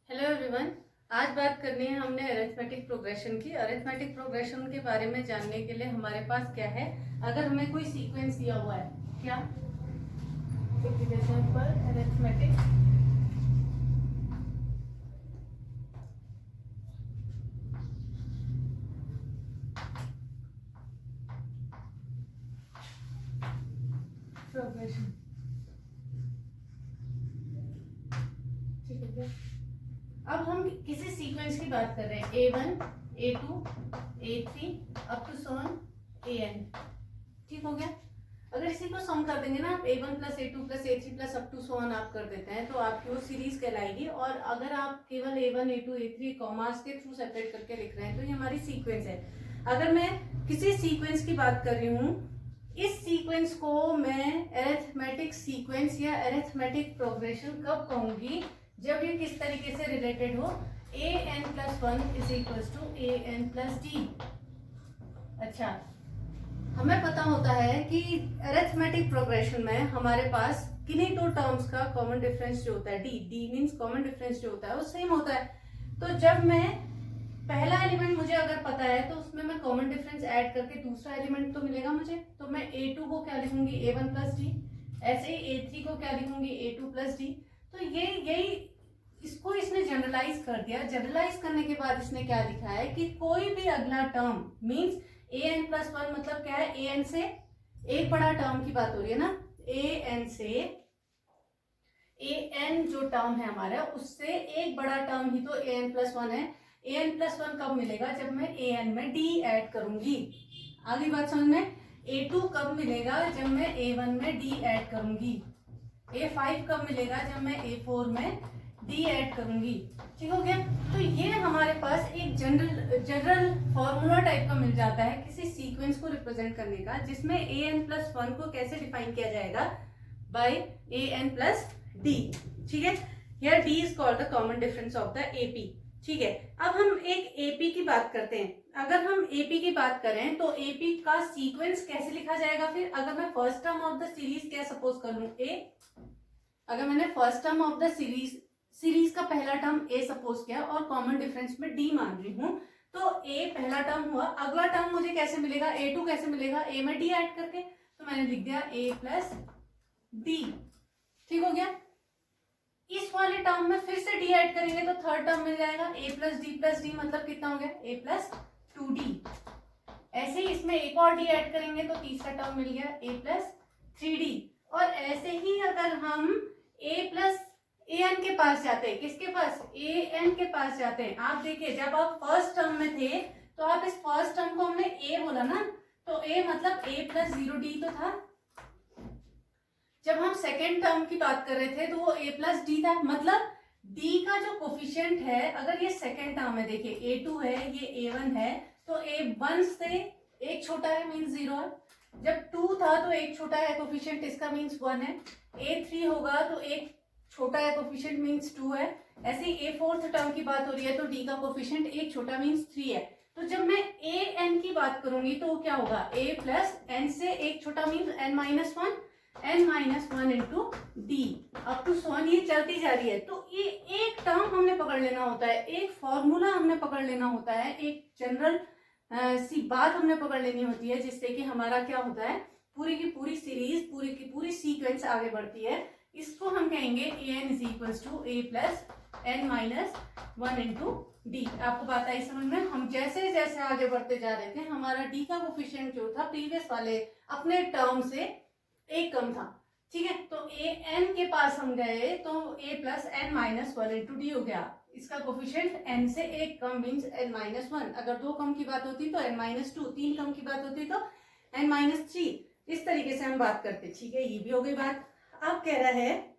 Hello everyone. आज बात करनी है हमने अरिथमेटिक प्रोग्रेशन की। अरिथमेटिक प्रोग्रेशन के बारे में जानने के लिए हमारे पास क्या है, अगर हमें कोई सीक्वेंस दिया हुआ है, क्या पर अरिथमेटिक प्रोग्रेशन, ठीक है क्या? अब हम किसी सीक्वेंस की बात कर रहे हैं, A1, A2, A3 up to Son AN। ठीक हो गया। अगर इसी को सम कर देंगे ना आप, A1 plus A2 plus A3 plus up to so on आप कर देते हैं तो आपकी वो सीरीज कहलाएगी। और अगर आप केवल A1 A2 A3 कॉमास के थ्रू सेपरेट करके लिख रहे हैं तो ये हमारी सीक्वेंस है। अगर मैं किसी सीक्वेंस की बात कर रही हूँ, इस सीक्वेंस को मैं अरिथमेटिक सीक्वेंस या अरिथमेटिक प्रोग्रेशन कब कहूंगी? जब ये किस तरीके से रिलेटेड हो, an+1 is equal to an+d। अच्छा, हमें पता होता है कि अरिथमेटिक प्रोग्रेशन में हमारे पास किन्हीं दो टर्म्स का कॉमन डिफरेंस जो होता है d मींस कॉमन डिफरेंस जो होता है वो सेम होता है। तो जब मैं पहला एलिमेंट मुझे अगर पता है तो उसमें मैं कॉमन डिफरेंस ऐड करके दूसरा एलिमेंट तो मिलेगा मुझे, तो मैं A2 को क्या लिखूंगी, A1+d। ऐसे ही A3 को क्या लिखूंगी, A2+d। तो यही इसको इसने जनरलाइज कर दिया। जनरलाइज करने के बाद इसने क्या लिखा है कि कोई भी अगला टर्म मींस an+1 मतलब क्या है, an से एक बड़ा टर्म की बात हो रही है ना, an से an जो टर्म है हमारा उससे एक बड़ा टर्म ही तो an+1 है। an+1 कब मिलेगा? जब मैं an में d ऐड करूंगी। आगे बात समझ में। A2 कब मिलेगा? जब मैं A1 में d ऐड करूंगी। A5 कब मिलेगा? जब मैं A4 में d ऐड करूंगी। ठीक हो गया। तो ये हमारे पास एक जनरल फॉर्मूला टाइप का मिल जाता है किसी सीक्वेंस को रिप्रेजेंट करने का, जिसमें an+1 को कैसे डिफाइन किया जाएगा, बाय an+d। ठीक है, here d is called the common difference of the AP। ठीक है, अब हम एक AP की बात करते हैं। अगर हम AP की बात करें तो AP का सीक्वेंस कैसे लिखा जाएगा? फिर अगर मैं first term of the series क्या सपोज कर लूं, A, अगर मैंने first term of the series का पहला टर्म A सपोज किया और कॉमन डिफरेंस में D मान रही हूं, तो A पहला टर्म हुआ। अगला टर्म मुझे कैसे मिलेगा, A2 कैसे मिलेगा? A में D ऐड करके, तो मैंने लिख दिया A+D। ठीक हो गया। इस वाले टर्म में फिर से D ऐड करेंगे तो थर्ड टर्म मिल जाएगा A+D+D, मतलब कितना हो गया, A+2D। ऐसे ही इसमें एक और D ऐड करेंगे तो तीसरा टर्म मिल गया A+3D। और ऐसे ही अगर हम an के पास जाते हैं, किसके पास, an के पास जाते हैं। आप देखिए, जब आप फर्स्ट टर्म में थे तो आप इस फर्स्ट टर्म को हमने a बोला ना, तो a मतलब A+0d तो था। जब हम सेकेंड टर्म की बात कर रहे थे तो वो A+d था, मतलब d का जो कोफिशिएंट है, अगर ये सेकेंड टर्म है, देखिए A2 है, ये A1 है, तो A1 से एक छोटा है मीन्स 0 है। जब 2 था तो एक छोटा है कोफिशिएंट, इसका मीन्स 1 है। A3 होगा तो एक छोटा है कोफिशिएंट मीन्स 2 है। ऐसे ही A4th टर्म की बात हो रही है तो D का कोफिशिएंट एक छोटा मीन्स 3 है। तो जब मैं an की बात करूंगी तो क्या होगा, A+n से एक छोटा means n-1, n-1 into D up to so on, ये चलती जा रही है। तो ये एक टर्म हमने पकड़ लेना होता है, एक फॉर्मूला हमने पकड़ लेना होता है, एक जनरल सी बात हमने पकड़ लेनी होती है, जिससे कि हमारा क्या होता है, पूरी की पूरी सीरीज, पूरी की पूरी सीक्वेंस आगे बढ़ती है। इसको हम कहेंगे an is equal to A+n-1 into D. आपको बात आई समझ में? हम जैसे जैसे आगे बढ़ते जा रहे थे हमारा डी का कोफिशिएंट जो था प्रीवियस वाले अपने टर्म से एक कम था। ठीक है, तो an के पास हम गए तो A+n-1 इंटू डी हो गया। इसका कोफिशिएंट n से एक कम मीन्स n-1। अगर दो कम की बात होती तो n-2, तीन कम की बात होती तो n-3। इस तरीके से हम बात करते। ठीक है, ये भी हो गई बात। अब कह रहा है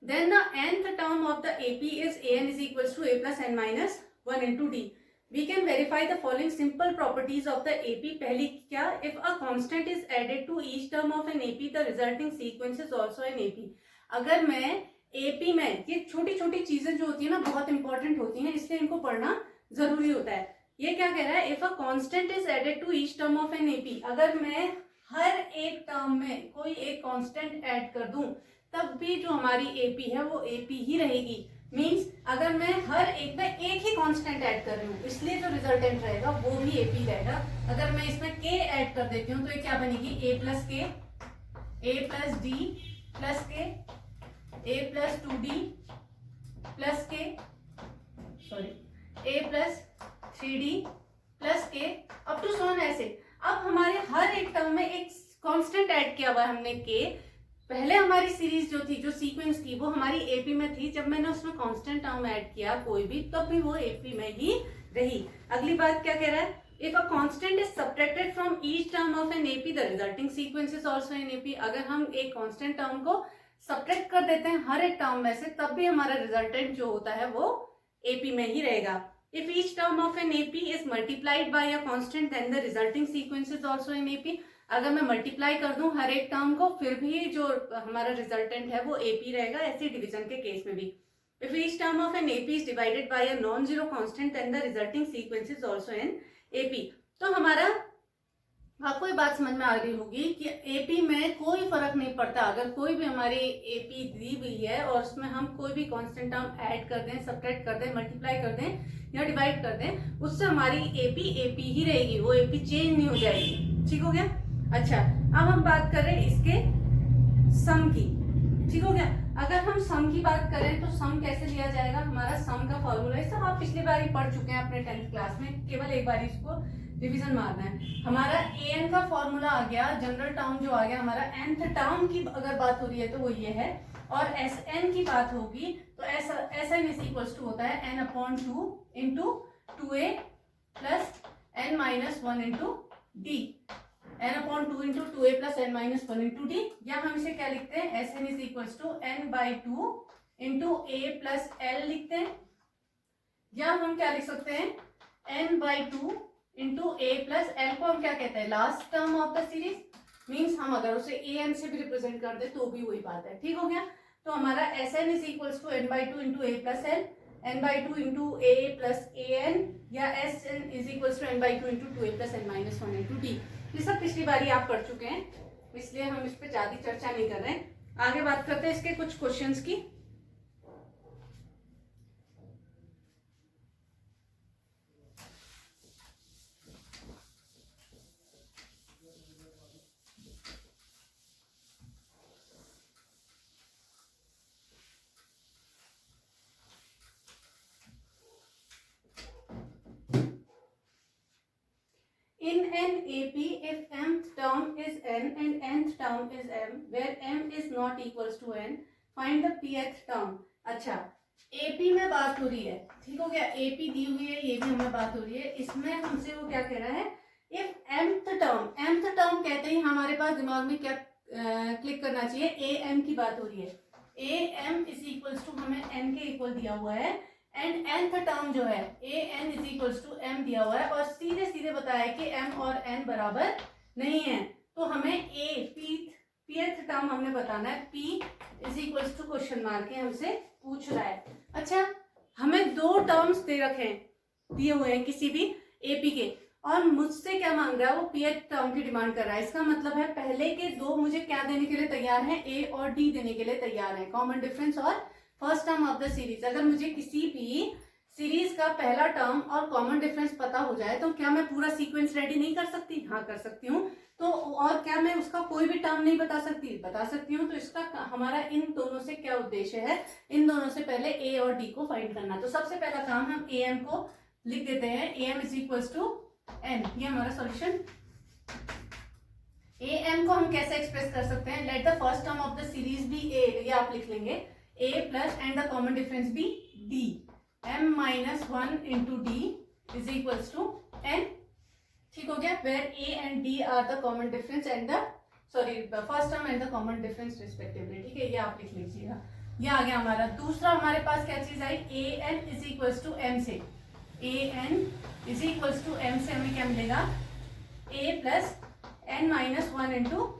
then the nth term of the AP is an is equals to A+n-1 into D. We can verify the following simple properties of the AP. पहली क्या, if a constant is added to each term of an AP, the resulting sequence is also an AP. अगर मैं AP में, ये छोटी छोटी चीजें जो होती है ना बहुत इंपॉर्टेंट होती हैं, इसलिए इनको पढ़ना जरूरी होता है। ये क्या कह रहा है, if a constant is added to each term of an AP, अगर मैं हर एक टर्म में कोई एक कांस्टेंट ऐड कर दूं तब भी जो हमारी AP है वो AP ही रहेगी। मींस अगर मैं हर एक में एक ही कांस्टेंट ऐड कर रही हूँ, इसलिए जो रिजल्टेंट रहेगा वो भी एपी रहेगा। अगर मैं इसमें के ऐड कर देती हूँ तो ये क्या बनेगी, ए प्लस के, ए प्लस डी प्लस के, ए प्लस 2d प्लस के, सॉरी ए प्लस 3d प्लस के अप टू सो ऑन ऐसे। अब हमारे हर एक टर्म में एक कांस्टेंट ऐड किया हुआ है हमने के। पहले हमारी सीरीज जो थी, जो सीक्वेंस थी, वो हमारी एपी में थी। जब मैंने उसमें कांस्टेंट टर्म ऐड किया कोई भी, तब भी वो एपी में ही रही। अगली बात क्या कह रहा है, if a constant is subtracted from each term of an AP the resulting sequence is also in AP. अगर हम एक कांस्टेंट टर्म को सब्ट्रैक्ट कर देते हैं हर एक टर्म में से, तब भी हमारा रिजल्टेंट जो होता है वो एपी में ही रहेगा। If each term of an AP is multiplied by a constant, then the resulting sequence is also in AP. अगर मैं मल्टीप्लाई कर दूं हर एक टर्म को, फिर भी जो हमारा रिजल्टेंट है वो AP रहेगा, ऐसे डिवीजन के केस में भी। If each term of an AP is divided by a non-zero constant, then the resulting sequence is also in AP. तो हमारा, आपको ये बात समझ में आ रही होगी कि एपी में कोई फर्क नहीं पड़ता। अगर कोई भी हमारी एपी दी हुई है और उसमें हम कोई भी कांस्टेंट टर्म ऐड कर दें, सब्ट्रैक्ट कर दें, मल्टीप्लाई कर दें या डिवाइड कर दें, उससे हमारी एपी एपी ही रहेगी, वो एपी चेंज नहीं हो जाएगी। ठीक हो गया। अच्छा, अब हम बात कर रहे हैं इसके सम की। ठीक हो गया। अगर हम सम की बात करें तो सम कैसे लिया जाएगा, हमारा सम का फॉर्मूला है, सब आप पिछली बार ही पढ़ चुके हैं अपने 10th क्लास में, केवल एक बार इसको रिवीजन मारना है। हमारा एन का फॉर्मूला आ गया, जनरल टर्म जो आ गया हमारा, nth टर्म की अगर बात हो रही है तो वो ये है, और एस एन की बात होगी तो S N is equals to होता है n upon 2 into 2a plus n minus 1 into D, n upon 2 into 2a plus n minus 1 into D. या हम इसे क्या लिखते हैं, S N is equals to n by 2 into a plus L लिखते हैं, या हम क्या लिख सकते हैं, n by 2 into A plus L को हम क्या कहते हैं, last term of the series. Means हम अगर उसे ए एन से भी रिप्रेजेंट कर दे तो भी वही बात है। ठीक हो गया। तो हमारा S N is equals to N by 2 into A plus L, N by 2 into A plus A N, या S N is equals to N by 2 into 2a plus N minus 1 into D. ये सब पिछली बार ही आप पढ़ चुके हैं, इसलिए हम इस पर ज्यादा चर्चा नहीं कर रहे हैं। आगे बात करते हैं इसके कुछ क्वेश्चंस की। In an AP, if mth term is n and nth term is m, where m is not equals to n, find the pth term. अच्छा, AP में बात हो रही है। ठीक हो गया। AP दी हुई है, ये भी हमें बात हो रही है। इसमें हमसे वो क्या कह रहा है, if mth term कहते ही हमारे पास दिमाग में क्या क्लिक करना चाहिए, am की बात हो रही है। am इज इक्वल्स टू, हमें n के इक्वल दिया हुआ है, एंड nth टर्म जो है an is equals to m दिया हुआ है, और सीधे सीधे बताया कि m और n बराबर नहीं है। तो हमें pth टर्म हमने बताना है, p is equals to question mark के हमसे पूछ रहा है। अच्छा, हमें दो टर्म्स दे रखे हैं, दिए हुए हैं किसी भी एपी के, और मुझसे क्या मांग रहा है, वो pth टर्म की डिमांड कर रहा है। इसका मतलब है पहले के दो मुझे क्या देने के लिए तैयार हैं, a और d देने के लिए तैयार है, कॉमन डिफरेंस और first term of the series. अगर मुझे किसी भी सीरीज का पहला टर्म और कॉमन डिफरेंस पता हो जाए तो क्या मैं पूरा सीक्वेंस रेडी नहीं कर सकती? हाँ, कर सकती हूँ। तो और क्या मैं उसका कोई भी टर्म नहीं बता सकती? बता सकती हूँ। तो इसका हमारा इन दोनों से क्या उद्देश्य है, इन दोनों से पहले ए और डी को फाइंड करना। तो सबसे पहला काम हम ए एम को लिख देते हैं, A M is equals to N, ये हमारा सॉल्यूशन। ए एम को हम कैसे एक्सप्रेस कर सकते हैं, let the first term of the series be A, ये आप लिख लेंगे, a plus and the common difference be d, m minus 1 into d is equals to n। ठीक हो गया। where a and d are the common difference and the first term and the common difference respectively। ठीक है, ये आप लिख लीजिएगा। ये आ गया हमारा। दूसरा हमारे पास क्या चीज आई, a n is equals to m से, a n is equals to m से हमें क्या मिलेगा, a plus n minus 1 into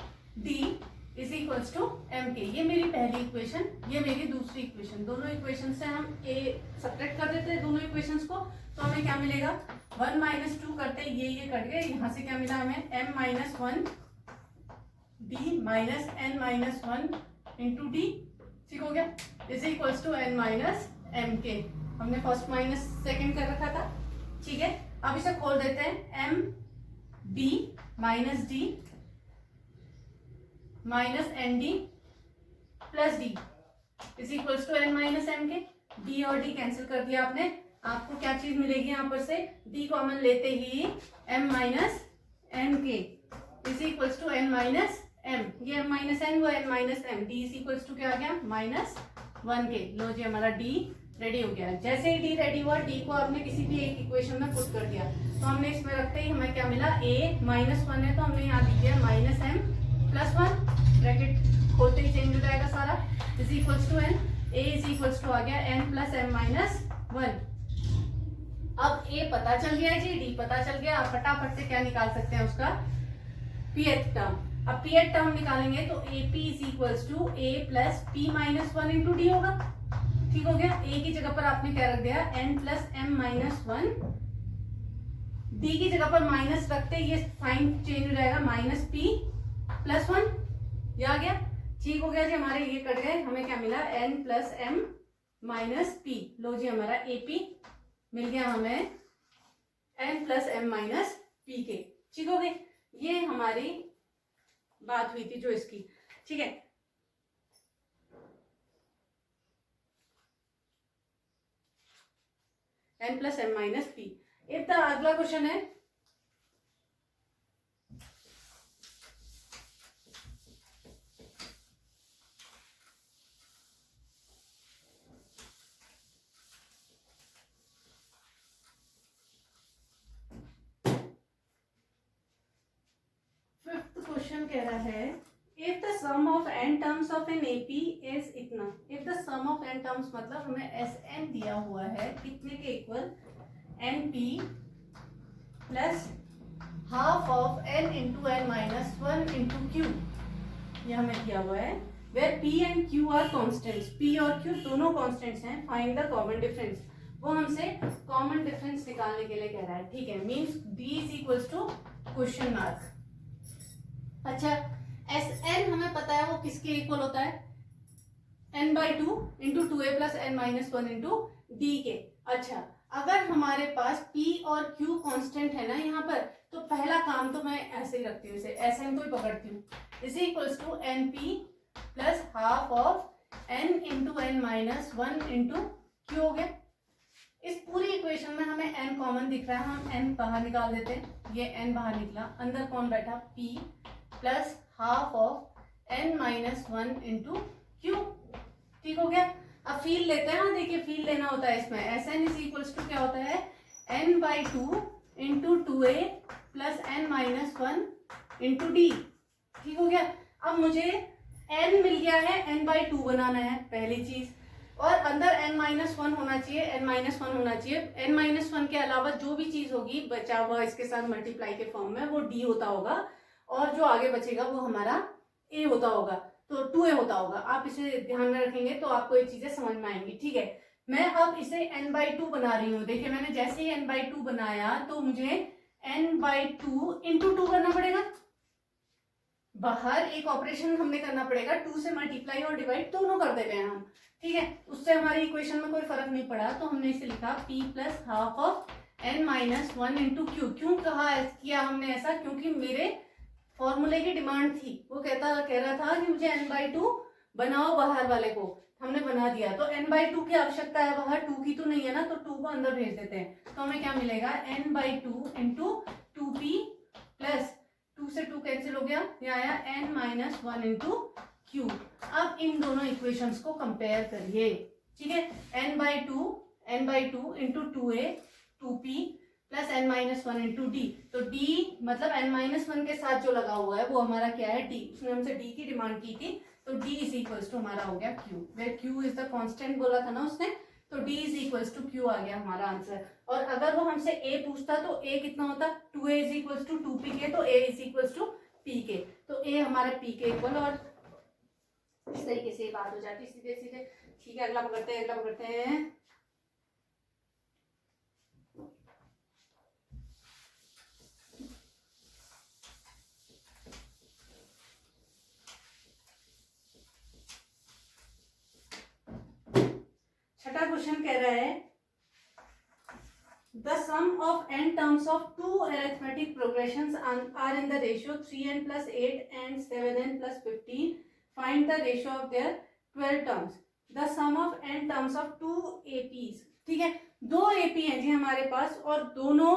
d is equals to M के। ये मेरी पहली इक्वेशन, ये मेरी दूसरी इक्वेशन। दोनों इक्वेशन से हम ए सब्ट्रैक्ट कर देते हैं दोनों इक्वेशंस को, तो हमें क्या मिलेगा, 1 माइनस 2 करते ये कट गए, यहाँ से क्या मिला हमें, m minus 1 d minus n minus 1 into D. ठीक हो गया, is equals to n minus M के, हमने फर्स्ट माइनस सेकेंड कर रखा था, ठीक है। अब इसे खोल देते हैं, M B minus D minus N D plus D is equals to N minus M के। डी और डी कैंसिल कर दिया आपने, आपको क्या चीज मिलेगी यहाँ पर से, डी कॉमन लेते ही एम माइनस एन के is equals to N minus M, ये एम माइनस एन वो N minus M, D is equals to क्या आ गया -1 के। लो जी हमारा डी रेडी हो गया। जैसे ही डी रेडी हुआ, डी को आपने किसी भी एक इक्वेशन में पुट कर दिया, तो हमने इसमें रखते ही हमें क्या मिला, a -1 है तो हमने यहाँ लिख दिया -m+1, ब्रैकेट खोलते ही चेंज हो जाएगा सारा, is equals to N, a is equals to आ गया n+m-1। अब a पता चल गया जी, d पता चल गया, आप फटाफट से क्या निकाल सकते हैं उसका pth टर्म। अब pth टर्म निकालेंगे तो ap is equals to a plus p-1 into D होगा, ठीक हो गया। a की जगह पर आपने क्या रख दिया, n+m-1, d की जगह पर माइनस रखते ये साइन चेंज हो जाएगा -p+1, ये आ गया, ठीक हो गया जी। हमारे ये कट गए, हमें क्या मिला, n+m-p। लो जी हमारा ap मिल गया हमें n+m-p के, ठीक हो गई। ये हमारी बात हुई थी जो इसकी, ठीक है। n+m-p। इतना अगला क्वेश्चन है, फिफ्थ क्वेश्चन कह रहा है, if the sum of n terms of an AP is इतना। If the sum of n terms मतलब हमें Sn दिया हुआ है कितने के equal, np plus half of n into n-1 into q, ये हमें दिया हुआ है। Where p and q are constants, p और q दोनों कॉन्स्टेंट्स हैं, फाइंड द कॉमन डिफरेंस। वो हमसे कॉमन डिफरेंस निकालने के लिए कह रहा है, ठीक है। Means d is equals to question mark. अच्छा, Sn हमें पता है वो किसके इक्वल होता है, n/2 into 2a plus n-1 into D के। अच्छा, अगर हमारे पास p और q कांस्टेंट है ना यहाँ पर, तो पहला काम तो मैं ऐसे ही रखती हूँ, इसे Sn को ही पकड़ती हूँ, is equals to np plus half of n into n-1 into q हो गया। इस पूरी इक्वेशन में हमें n कॉमन दिख रहा है, हम n बाहर निकाल देते हैं, ये n बाहर निकला, अंदर कौन बैठा, p plus half of n-1 into Q, ठीक हो गया। अब फील लेते हैं ना, देखिए फील लेना होता है इसमें, Sn इज इक्वल्स टू क्या होता है, n/2 into 2a plus n-1 into D, ठीक हो गया। अब मुझे n मिल गया है, n/2 बनाना है पहली चीज, और अंदर n-1 होना चाहिए, n-1 होना चाहिए। n-1 के अलावा जो भी चीज होगी बचा हुआ इसके साथ मल्टीप्लाई के फॉर्म में, वो d होता होगा, और जो आगे बचेगा वो हमारा a होता होगा, तो 2a होता होगा। आप इसे ध्यान में रखेंगे तो आपको ये चीजें समझ में आएंगी, ठीक है। मैं अब इसे n/2 बना रही हूँ, देखिए मैंने जैसे ही n/2 बनाया तो मुझे n/2 इंटू 2 करना पड़ेगा, बाहर एक ऑपरेशन हमने करना पड़ेगा, 2 से मल्टीप्लाई और डिवाइड दोनों कर दे रहे हैं हम, ठीक है। उससे हमारी इक्वेशन में कोई फर्क नहीं पड़ा, तो हमने इसे लिखा p plus half of n-1 into Q. क्यों किया हमने ऐसा, क्योंकि मेरे फॉर्मूले की डिमांड थी, वो कह रहा था कि मुझे n/2 बनाओ बाहर वाले को, हमने बना दिया। तो n/2 की आवश्यकता है, बाहर 2 की तो नहीं है ना, तो 2 को अंदर भेज देते हैं, तो हमें क्या मिलेगा, n/2 इंटू 2p प्लस 2 से 2 कैंसिल हो गया, ये आया n-1 इंटू क्यू। अब इन दोनों इक्वेशंस को कंपेयर करिए, ठीक है। n/2 into 2a 2p plus n-1 into D, तो d मतलब n-1 के साथ जो लगा हुआ है वो हमारा क्या है, d, उसने हमसे d की डिमांड की थी, तो d इज इक्वल्स टू हमारा हो गया q, where q is the constant बोला था ना उसने, तो d is equals to q आ गया हमारा आंसर। और अगर वो हमसे a पूछता तो a कितना होता, 2a is equals to 2p के, तो a is equals to p के, तो a हमारे p के इक्वल, और इस तरीके से बात हो जाती सीधे सीधे, ठीक है। अगला पकड़ते हैं, छठा क्वेश्चन कह रहा है the sum of n terms of two arithmetic progressions are in the ratio 3n plus 8 and 7n plus 15. Find the ratio of their 12 terms. The sum of n terms of two APs. ठीक है, दो AP हैं जी हमारे पास और दोनों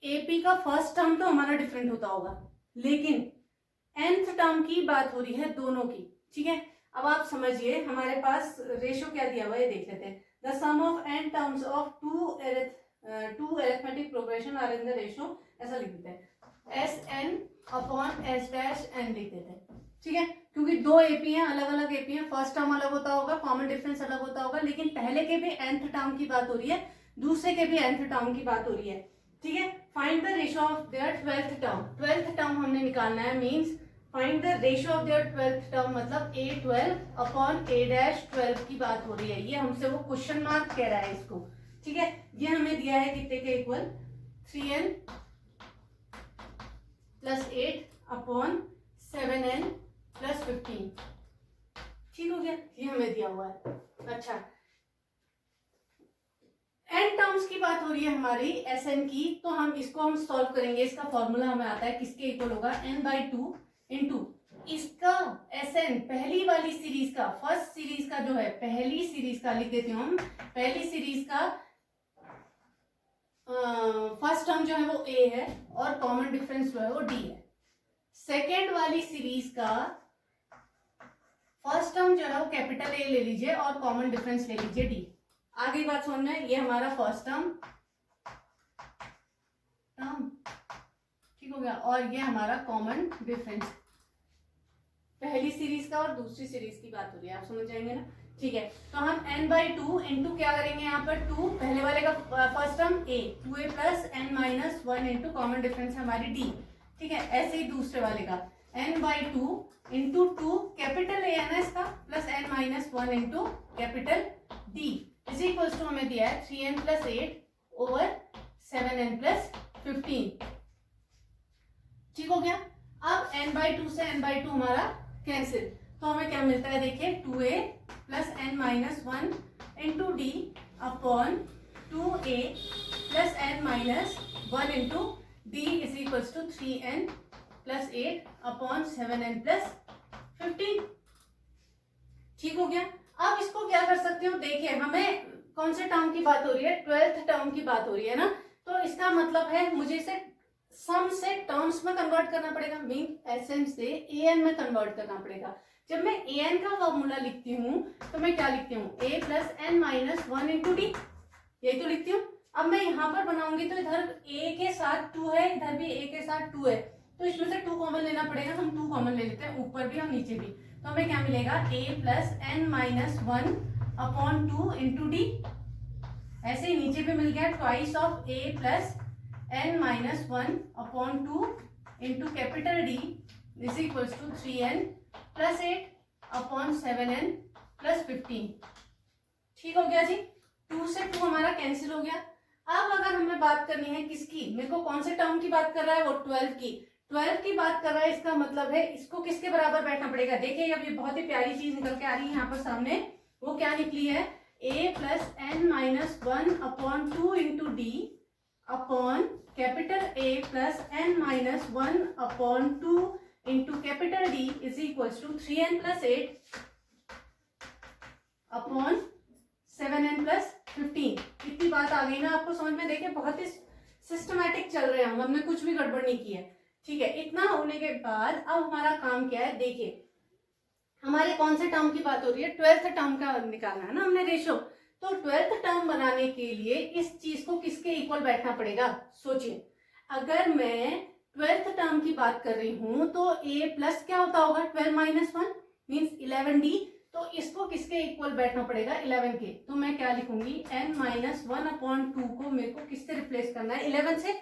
AP का first term तो हमारा डिफरेंट होता होगा, लेकिन nth टर्म की बात हो रही है दोनों की. ठीक है, अब आप समझिए हमारे पास रेशियो क्या दिया हुआ है, ये देख लेते हैं. The sum of n terms of two arithmetic progression are in the ratio, ऐसा लिख देते हैं SN upon S dash n लिख देते हैं. ठीक है, क्योंकि दो एपी हैं, अलग अलग एपी हैं, फर्स्ट टर्म अलग होता होगा, कॉमन डिफरेंस अलग होता होगा, लेकिन पहले के भी nth टर्म की बात हो रही है, दूसरे के भी nth टर्म की बात हो रही है. ठीक है, find the ratio of there 12th term. 12th term हमने निकालना है, means find the ratio of there 12th term, मतलब A12 अपॉन A डैश 12 की बात हो रही है. ये हमसे वो क्वेश्चन मार्क कह रहा है इसको. ठीक है, ये हमें दिया है कितने के equal 3n plus 8 upon 7n plus 15. ठीक हो गया, ये हमें दिया हुआ है. अच्छा, n टर्म्स की बात हो रही है हमारी Sn की, तो हम इसको सॉल्व करेंगे. इसका फॉर्मूला हमें आता है, किसके इक्वल होगा, n/2 इंटू इसका Sn पहली वाली सीरीज का, फर्स्ट सीरीज का जो है, पहली सीरीज का लिख देती हूँ हम, पहली सीरीज का फर्स्ट टर्म जो है वो A है और कॉमन डिफरेंस जो है वो D है. सेकेंड वाली सीरीज का फर्स्ट टर्म जो है वो कैपिटल A ले लीजिए और कॉमन डिफरेंस ले लीजिए D. आगे बात समझना है, ये हमारा फर्स्ट टर्म, ठीक हो गया, और ये हमारा कॉमन डिफरेंस. पहली सीरीज का और दूसरी सीरीज की बात हो रही है, आप समझ जाएंगे ना. ठीक है, तो हम n/2 इंटू क्या करेंगे यहाँ पर 2, पहले वाले का first term A, 2A plus n minus 1 into common difference है हमारी D. ठीक है, ऐसे ही दूसरे वाले का n/2 इंटू 2 कैपिटल A है ना इसका, plus n minus 1 into capital D is equal to हमें दिया है 3n plus 8 over 7n plus 15. ठीक हो गया. अब n/2 से n/2 हमारा कैंसिल, तो हमें क्या मिलता है, देखिए 2A plus n minus 1 into D upon 2A plus n minus 1 into D is equal to 3n plus 8 upon 7n plus 15. ठीक हो गया. अब इसको क्या कर सकते हो, देखिए हमें कौन से टर्म की बात हो रही है, 12th टर्म की बात हो रही है ना, तो इसका मतलब है मुझे इसे सम से टर्म्स में कन्वर्ट करना पड़ेगा, मीन Sn से An में कन्वर्ट करना पड़ेगा. जब मैं An का फॉर्मूला लिखती हूँ तो मैं क्या लिखती हूँ, A plus n minus 1 into D, यही तो लिखती हूँ. अब मैं यहाँ पर बनाऊंगी तो इधर A के साथ 2 है, इधर भी A के साथ 2 है, तो इसमें से 2 कॉमन लेना पड़ेगा. हम 2 कॉमन ले लेते हैं, ऊपर भी और नीचे भी. तो हमें क्या मिलेगा, A plus n minus 1 upon 2 into D. ऐसे ही नीचे भी मिल गया, twice of A plus n minus 1 upon 2 into capital D is equals to 3n plus 8 upon 7n plus 15. ठीक हो गया जी. 2 से 2 हमारा कैंसिल हो गया. अब अगर हमें बात करनी है किसकी, मेरे को कौन से टर्म की बात कर रहा है, वो 12 की. 12 की बात कर रहा है, इसका मतलब है इसको किसके बराबर बैठना पड़ेगा. देखिए अब ये बहुत ही प्यारी चीज निकल के आ रही है यहाँ पर सामने. वो क्या निकली है, A plus n minus 1 upon 2 into D upon capital A plus n minus 1 upon 2 into capital D is equal to 3n plus 8 upon 7n plus 15. इतनी बात आ गई ना आपको समझ में. देखिए बहुत ही सिस्टमैटिक चल रहे हैं हम, हमने कुछ भी गड़बड़ नहीं की है. ठीक है, इतना होने के बाद अब हमारा काम क्या है, देखिए हमारे कौन से टर्म की बात हो रही है, 12th टर्म का निकालना है ना हमने रेशो. तो 12th टर्म बनाने के लिए इस चीज को किसके इक्वल बैठना पड़ेगा. सोचिए अगर मैं 12th टर्म की बात कर रही हूं तो A प्लस क्या होता होगा, 12 माइनस 1 मीन्स 11D. तो इसको किसके इक्वल बैठना पड़ेगा, 11 के. तो मैं क्या लिखूंगी, n माइनस 1 अपॉन 2 को मेरे को किससे रिप्लेस करना है, 11 से.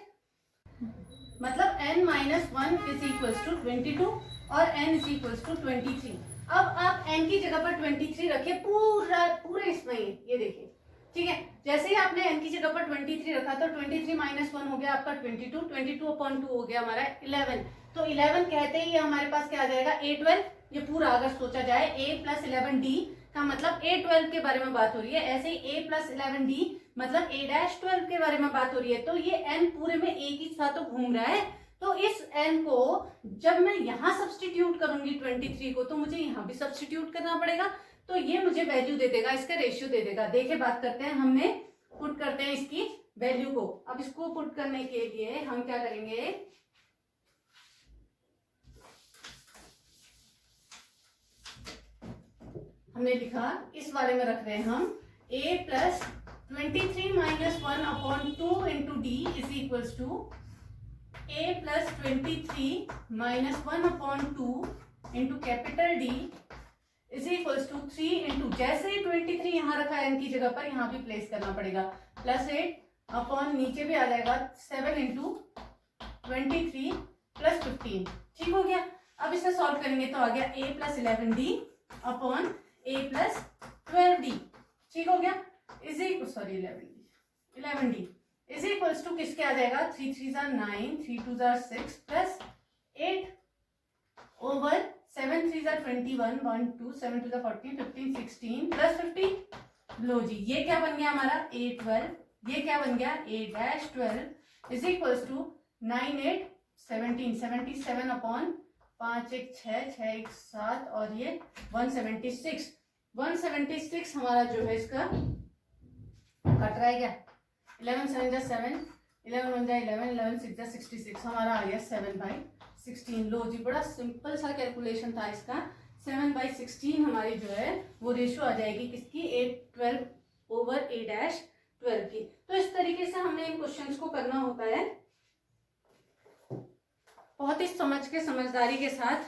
मतलब n minus 1 is equal to 22 और n इज इक्वल टू 23. अब आप n की जगह पर 23 रखिए, पूरे इसमें ये देखिए. ठीक है, जैसे ही आपने n की जगह पर 23 रखा तो 23 माइनस 1 हो गया आपका 22, 22 अपॉन 2 हो गया हमारा 11. तो 11 कहते ही हमारे पास क्या आ जाएगा, A12. ये पूरा अगर सोचा जाए A प्लस 11D का मतलब A12 के बारे में बात हो रही है, ऐसे ही A+11D मतलब A-12 के बारे में बात हो रही है। तो ये n पूरे में एक ही साथ तो घूम रहा है, तो इस n को जब मैं यहाँ सब्सटीट्यूट करूंगी 23 को, तो मुझे यहाँ भी सब्सटीट्यूट करना पड़ेगा, तो ये मुझे वैल्यू दे देगा, इसका रेशियो दे देगा। देखिए बात करते हैं, हमने पुट करते हैं इसकी वैल्यू को। अब इसको पुट करने के लिए हम क्या करेंगे, हमने लिखा इस वाले में रख रहे हैं हम A+23 - 1/2 into D is equals to A+23 - 1/2 into capital D is equals to 3 into, जैसे ही 23 यहाँ रखा है n की जगह पर, यहाँ भी प्लेस करना पड़ेगा, +8 अपॉन नीचे भी आ जाएगा 7 इंटू 23 + 15। ठीक हो गया। अब इसे सॉल्व करेंगे तो आ गया A+11D अपॉन A+12D। ठीक हो गया। Is sorry 11D is equals to किसके आ जाएगा, 3 3 9, 3 2 6 प्लस 8 ओवर 7 3 21, 1 2 7 2 14 15 16 प्लस 15। लो जी, ये क्या बन गया हमारा A12, ये क्या बन गया A-12 is equals to 9 8 17 77 upon 5 1 6 6 1 7 और ये 176 176 हमारा जो है इसका कट रहा है क्या, 11 7 जा 7, 11 1 जा 11, 11 6 जा 66, हमारा आ गया 7/16। लो जी, बड़ा सिंपल सा कैलकुलेशन था इसका। 7/16 हमारी जो है वो रेशियो आ जाएगी किसकी, A12 ओवर A-12 की। तो इस तरीके से हमने इन क्वेश्चंस को करना होता है, बहुत ही समझ के समझदारी के साथ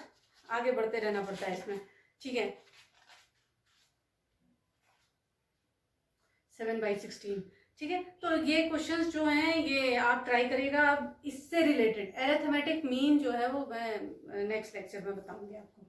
आगे बढ़ते रहना पड़ता है इसमें। ठीक है, 7/16। ठीक है, तो ये क्वेश्चंस जो हैं ये आप ट्राई करिएगा। अब इससे रिलेटेड अरिथमेटिक मीन जो है वो मैं नेक्स्ट लेक्चर में बताऊंगी आपको।